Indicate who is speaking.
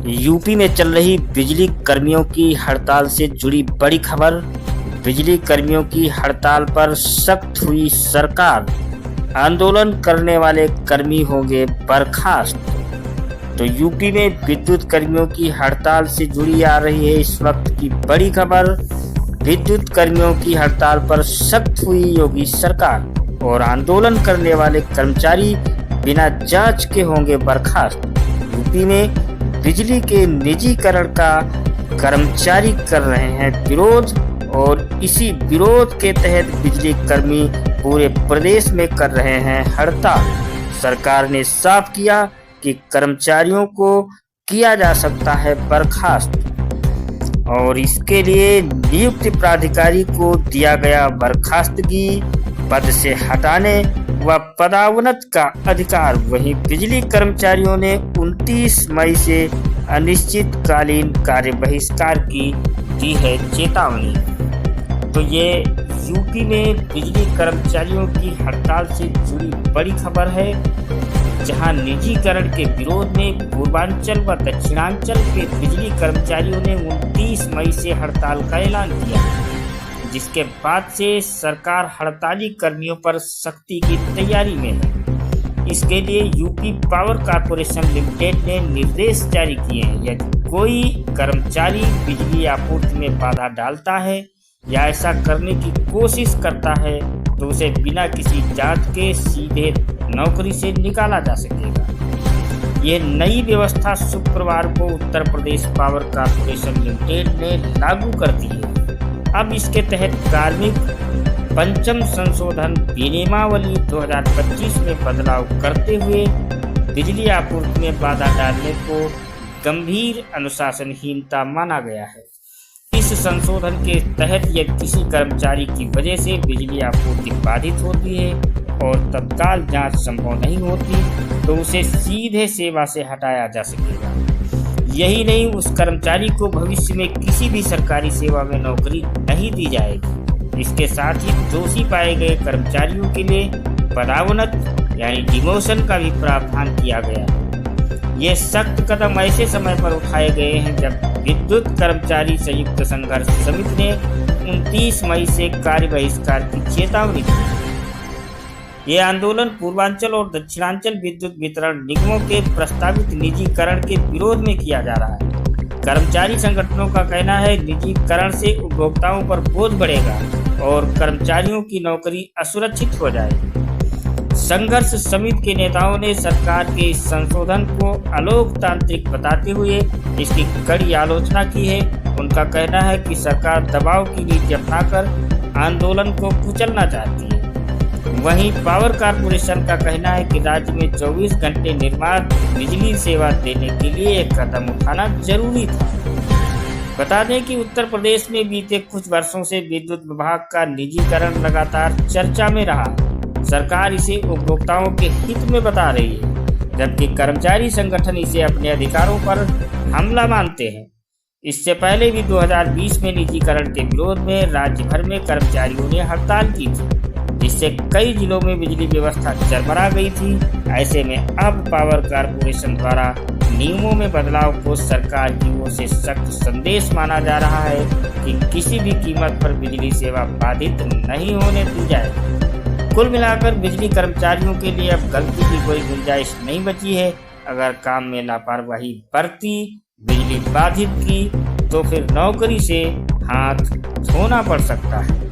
Speaker 1: UP में चल रही बिजली कर्मियों की हड़ताल से जुड़ी बड़ी खबर। बिजली कर्मियों की हड़ताल पर सख्त हुई सरकार, आंदोलन करने वाले कर्मी होंगे बर्खास्त। तो यूपी में विद्युत कर्मियों की हड़ताल से जुड़ी आ रही है इस वक्त की बड़ी खबर। विद्युत कर्मियों की हड़ताल पर सख्त हुई योगी सरकार और आंदोलन करने वाले कर्मचारी बिना जांच के होंगे बर्खास्त। यूपी में बिजली के निजीकरण का कर्मचारी कर रहे हैं विरोध और इसी विरोध के तहत बिजली कर्मी पूरे प्रदेश में कर रहे हैं हड़ताल। सरकार ने साफ किया कि कर्मचारियों को किया जा सकता है बर्खास्त और इसके लिए नियुक्त प्राधिकारी को दिया गया बर्खास्तगी, पद से हटाने व पदावनत का अधिकार। वहीं बिजली कर्मचारियों ने 29 मई से अनिश्चितकालीन कार्य बहिष्कार की दी है चेतावनी। तो ये यूपी में बिजली कर्मचारियों की हड़ताल से जुड़ी बड़ी खबर है, जहां निजीकरण के विरोध में पूर्वांचल व दक्षिणांचल के बिजली कर्मचारियों ने 29 मई से हड़ताल का ऐलान किया, जिसके बाद से सरकार हड़ताली कर्मियों पर सख्ती की तैयारी में है। इसके लिए यूपी पावर कॉर्पोरेशन लिमिटेड ने निर्देश जारी किए हैं। यदि कोई कर्मचारी बिजली आपूर्ति में बाधा डालता है या ऐसा करने की कोशिश करता है तो उसे बिना किसी जांच के सीधे नौकरी से निकाला जा सकेगा। यह नई व्यवस्था शुक्रवार को Uttar Pradesh power corporation limited ने लागू कर दी है। अब इसके तहत कार्मिक पंचम संशोधन विनियमावली 2025 में बदलाव करते हुए बिजली आपूर्ति में बाधा डालने को गंभीर अनुशासनहीनता माना गया है। इस संशोधन के तहत यदि किसी कर्मचारी की वजह से बिजली आपूर्ति बाधित होती है और तत्काल जांच संभव नहीं होती तो उसे सीधे सेवा से हटाया जा सकेगा। यही नहीं, उस कर्मचारी को भविष्य में किसी भी सरकारी सेवा में नौकरी नहीं दी जाएगी। इसके साथ ही दोषी पाए गए कर्मचारियों के लिए पदावनत यानी डिमोशन का भी प्रावधान किया गया है। ये सख्त कदम ऐसे समय पर उठाए गए हैं जब विद्युत कर्मचारी संयुक्त संघर्ष समिति ने 29 मई से कार्य बहिष्कार की चेतावनी दी। ये आंदोलन पूर्वांचल और दक्षिणांचल विद्युत वितरण निगमों के प्रस्तावित निजीकरण के विरोध में किया जा रहा है। कर्मचारी संगठनों का कहना है निजीकरण से उपभोक्ताओं पर बोझ बढ़ेगा और कर्मचारियों की नौकरी असुरक्षित हो जाएगी। संघर्ष समिति के नेताओं ने सरकार के इस संशोधन को अलोकतांत्रिक बताते हुए इसकी कड़ी आलोचना की है। उनका कहना है कि सरकार दबाव की नीति अपनाकर आंदोलन को कुचलना चाहती है। वहीं पावर कॉर्पोरेशन का कहना है कि राज्य में 24 घंटे निर्बाध बिजली सेवा देने के लिए एक कदम उठाना जरूरी था। बता दें कि उत्तर प्रदेश में बीते कुछ वर्षों से विद्युत विभाग का निजीकरण लगातार चर्चा में रहा। सरकार इसे उपभोक्ताओं के हित में बता रही है, जबकि कर्मचारी संगठन इसे अपने अधिकारों पर हमला मानते हैं। इससे पहले भी 2020 में निजीकरण के विरोध में राज्य भर में कर्मचारियों ने हड़ताल की थी, जिससे कई जिलों में बिजली व्यवस्था चरमरा गई थी। ऐसे में अब पावर कॉर्पोरेशन द्वारा नियमों में बदलाव को सरकार की ओर से सख्त संदेश माना जा रहा है कि किसी भी कीमत पर बिजली सेवा बाधित नहीं होने दी जाए। कुल मिलाकर बिजली कर्मचारियों के लिए अब गलती की कोई गुंजाइश नहीं बची है। अगर काम में लापरवाही बरती, बिजली बाधित की तो फिर नौकरी से हाथ धोना पड़ सकता है।